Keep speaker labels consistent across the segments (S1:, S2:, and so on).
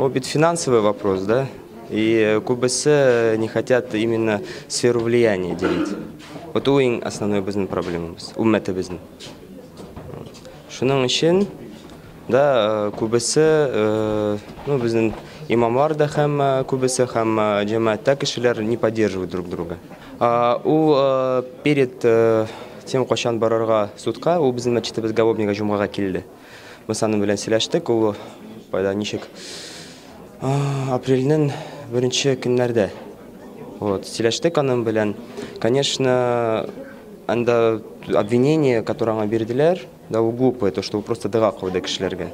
S1: Ведь финансовый вопрос, да? И КБС не хотят именно сферу влияния делить. Вот у основной бизнес проблема, уммета бизнес. Шунун için, да, КБС, ну, бизнес имамлар да һәм КБС һәм җәмәгатьтә кешеләр не поддерживают друг друга. Перед тем, качан барырга судка, у безнең мәчетебезгә обнега җумгага килде. Мы с аның белән сөйләштек, ул пайда ничек апрельнең беренче көннәрдә. Вот, сөйләштек аның белән. Конечно, анда обвинение, которое аңа бирделәр, да, у глупое, то, что вы просто дыга кылды кешеләргә.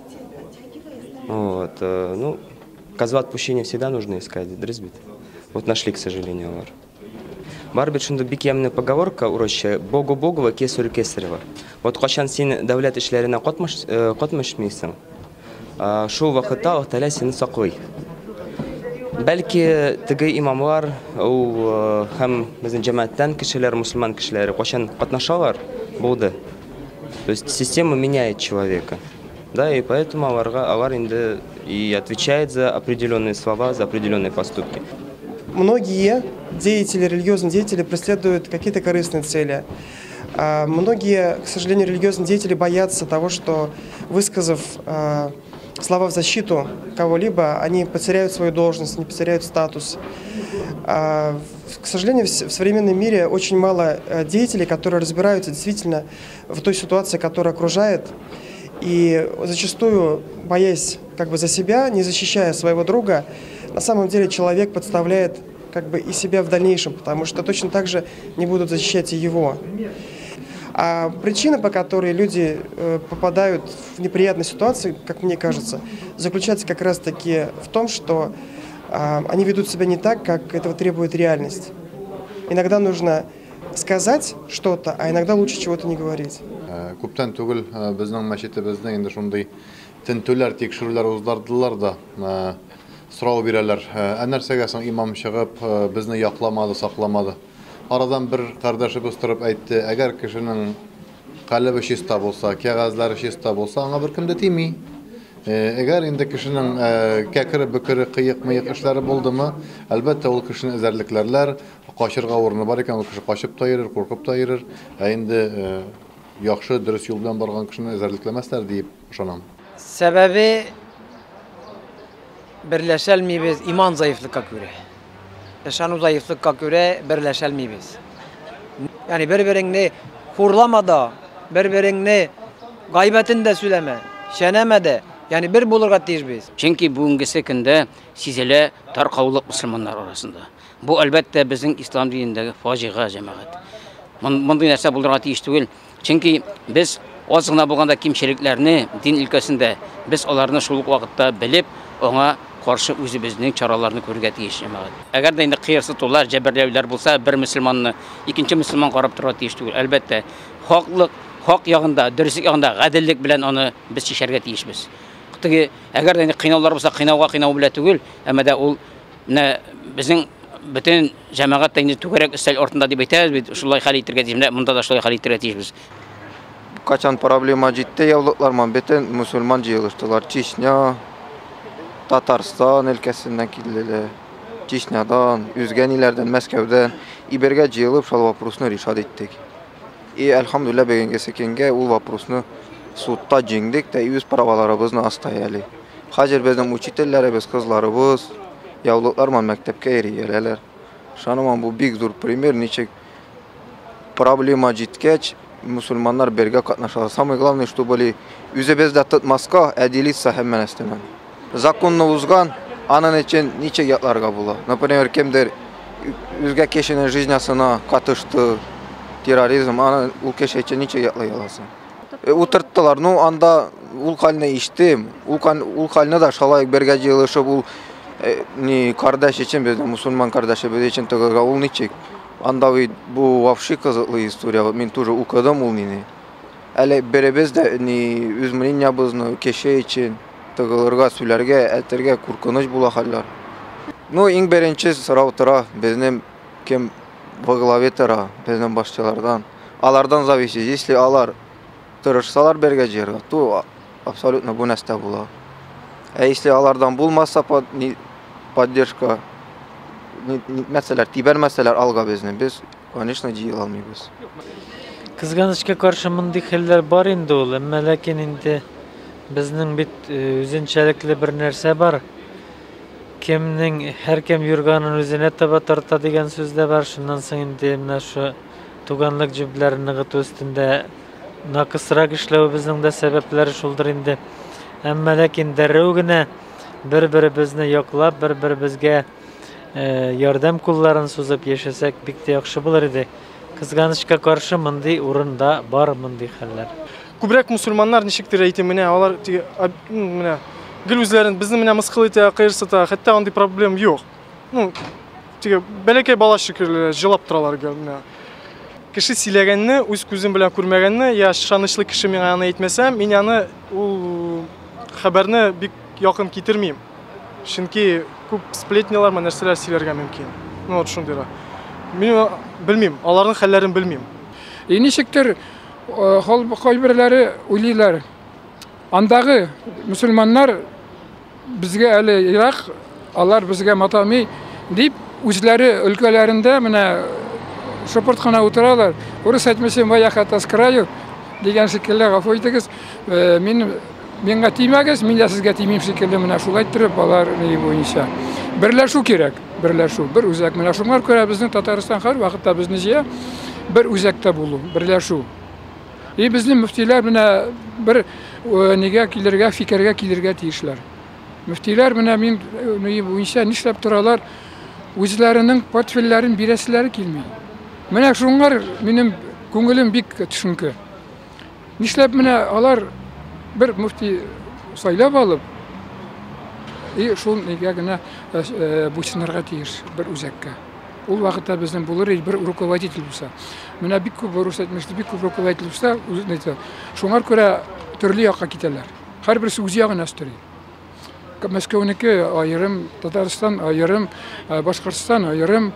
S1: Вот, ну, козла отпущения всегда нужно искать, дөрес бит. Вот нашли, к сожалению, алар. Бар бит шунда бик ямны поговорка урысча: Богу Богова, кесарю кесарева. Вот качан син дәүләт эшләренә катнашмыйсың, шул вакытта Аллаһ Тәгалә сине саклый. Бәлки теге имамлар, һәм безнең җәмәгатьтән кешеләр, мусульман кешеләре качан катнашалар, булды. То есть система меняет человека. Да, и поэтому алар инде и отвечает за определенные слова, за определенные поступки.
S2: Многие деятели, религиозные деятели преследуют какие-то корыстные цели. Многие, к сожалению, религиозные деятели боятся того, что, высказав слова в защиту кого-либо, они потеряют свою должность, не потеряют статус. К сожалению, в современном мире очень мало деятелей, которые разбираются действительно в той ситуации, которая окружает. И зачастую, боясь за себя, не защищая своего друга, на самом деле человек подставляет и себя в дальнейшем, потому что точно так же не будут защищать и его. А причина, по которой люди попадают в неприятные ситуации, как мне кажется, заключается как раз-таки в том, что они ведут себя не так, как этого требует реальность. Иногда нужно сказать что-то, а иногда лучше чего-то не говорить.
S3: Күптән түгел безнең мәчетебездә инде шундый тентүләр, тикшерүләр уздырдылар да, сорау бирәләр. Нәрсәгә соң имам чыгып, безне якламады, сакламады. Арадан бер кардәшебез торып әйтте: әгәр кешенең калбы чиста булса, кәгазьләре чиста булса, аңа беркем дә тими. Әгәр инде кешенең кәкере-бөкере, кыек-мыек эшләре булдымы, әлбәттә ул кешене эзәрлекләрләр, качырга урыны бар икән, ул кеше качып та йөрер, куркып та йөрер. Инде яхшы, дөрес юл белән барган кешене эзәрлекләмәсләр дип ышанам.
S4: Сәбәбе берләшәлмибез иман зәифлеккә күрә. Ышану зәифлеккә күрә берләшәлмибез. Yani бер-береңне хурламада, бер-береңне гайбәтен дә сөйләмә, шәнәмә дә. Yani bir булырга тиешбез.
S5: Чөнки бүгенге көндә сизелә таркаулык мусламаннар арасында. Бу әлбәттә безнең ислам динендәге фаҗига җәмәгать. Мондый нәрсә булырга тиеш түгел. Чөнки без аз гына булганда кимчелекләрне дин өлкәсендә без аларны шул ук вакытта белеп, аңа каршы үзебезнең чараларны күрергә тиеш җәмәгать. Әгәр дә инде кыерсытулар, җәберләүләр булса, бер мөселманны икенче мөселман карап торырга тиеш түгел. Әлбәттә, хак ягында, дөрестлек ягында гаделлек белән аны без чишәргә тиешбез. Әгәр дә инде кыйнаулар булса, кыйнау белән түгел, әмма дә ул безнең бөтен җәмәгать тә инде түгәрәк өстәл артында дип әйтәбез бит, шулай хәл итәргә тиешбез, монда да шулай хәл итәргә тиешбез.
S6: Качан проблема җитте, яулыкларман бөтен мусульман җыелыштылар. Чечня, Татарстан өлкәсеннән килделәр. Чечнядан, үзгә ниләрдән, Мәскәүдән ибергә җыелып шул вопросны решать иттек. И әлхәмдүлилләh бүгенге секенгә ул вопросны судта җиңдек тә үз праваларыбызны астаялы. Хәзер безнең учительләребез, кызларыбыз яулыкларман мәктәпкә йөриләр. Шаныман бу бик зур пример, ничек проблема җиткәч мусульманнар бергә катнашалар. Самое главное, что были үзебездә тотмаска, әдилица һәммә нәрсәннән. Законны узган, аның өчен ничек ятларга була. Например, кемдер үзгә кешенең жизнясына катышты, терроризм, аны ул кеше өчен ничек ятлай аласың? Утырттылар, ну анда ул хәлне иштем, ул хәлне да шалай бергә җыелышып ул кардәш өчен, безнең мусульман кардәшебез өчен тыгырга ул ничек? Анда бу вообще кызыклы история. Мен тоже укыдым ул нине. Әле беребез дә үз мнениябызны кеше өчен тыгылырга, сөйләргә, әйтергә куркыныч була хәлләр. Ну, иң беренче сорау тора, безнең кем во главе тора, безнең башчылардан. Алардан зависит, если алар тырышсалар бергә җыярга, то абсолютно бу нәрсә була. Если алардан булмаса поддержка, мәсәләр тибәрмәсәләр алга безне, без, конечно, җыела алмыйбыз.
S7: Кызганычка каршы мондый хәлләр бар инде ул, әмма ләкин инде безнең бит үзенчәлекле бер нәрсә бар. Һәркем юрганын үзенә таба тарта дигән сүз дә бар. Шуннан соң инде менә шу туганлык җебләрен ныгыту өстендә накысрак эшләү безнең дә сәбәпләре шулдыр инде. Әмма ләкин дәррәү генә бер-беребезне яклап, бер-беребезгә ярдәм кулларын сузып яшәсәк бик тә яхшы булыр иде. Кызганычка каршы мондый урында бар мондый хәлләр.
S8: Күбрәк мусульманнар ничектер әйтем менә, алар менә гел үзләрен безне менә мыскыл итә, кыерсыта, хәтта андый проблем юк. Бәләкәй бала шикелле җылап торалар гел менә. Кеше сөйләгәнне, үз күзем белән күрмәгәнне, я шанычлы кеше миңа аны әйтмәсәм, мин аны ул хәбәрне бик якын китермим. Чөнки күп сплетнялар, нәрсәләр сөйләргә мөмкин. Вот шундый. Мин белмим, аларның хәлләрен белмим.
S9: Ничектер кайберләре уйлыйлар. Андагы мусульманнар безгә әле Ирак, алар безгә матамый дип үзләре өлкәләрендә менә шопырткана утыралар. Урыс әйтмәсәм, я хата с краю дигән шикелле гафу итегез. Миңа тимәгез, мин дә сезгә тимим шикелле менә шулай торып алар ни буенча. Берләшү кирәк, берләшү. Бер үзәк менә шуңар күрә безнең Татарстан һәр вакытта безне җыя, бер үзәктә булу, берләшү. Безнең мөфтиләр менә бер нигә килергә, фикергә килергә тиешләр. Мөфтиләр менә мин ни буенча нишләп торалар, үзләренең портфельләрен бирәселәре килми. Менә шуңар минем күңелем бик төшенке. Нишләп менә алар бер мөфти сайлап алып, шул нигә генә буйсынырга тиеш бер үзәккә. Ул вакытта безнең булыр бер руководитель булса. Менә бик күп рус әйтмәште, бик күп руководитель булса, шуңар күрә төрле якка китәләр. Һәрберсе үз ягына өстери. Мәскәүнеке аерым, Татарстан аерым, Башкортстан аерым,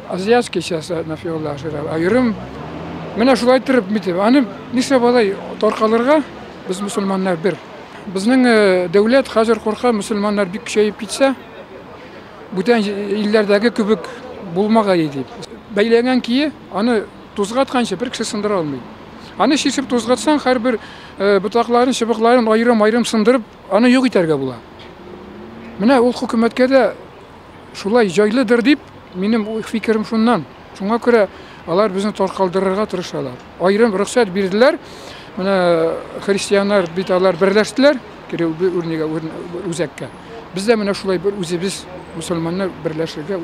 S9: азиатский сейчас нафиолла аерым. Менә шулай торып бит. Аны нишләп алай таркалырга? Без мусульманнар бер. Безнең дәүләт хәзер курка, мусульманнар бик көчәеп китсә, бүтән илләрдәге кебек булмагай иде. Бәйләгән кие, аны тузгатканча бер кеше сындыра алмый. Аны шишеп тузгатсаң, һәрбер ботакларын, чыбыкларын аерым-аерым сындырып, аны юк итәргә була. Менә ул хөкүмәткә дә шулай җайлыдыр дип, минем фикерем шуннан. Шуңа күрә алар безне таркалдырырга тырышалар. Аерым рөхсәт бирделәр. Менә христианнар бит алар берләштеләр, кире үзәккә. Без дә менә шулай бер үзебез мусульманнар берләшергә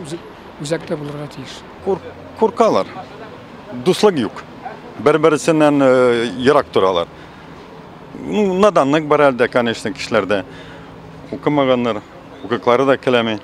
S9: үзәктә булырга тиеш.
S10: Куркалар. Дуслык юк. Бер-берсеннән ерак торалар. Наданлык бар әлдә, конечно, кешеләрдә. Укымаганнар, укыклары да келәми.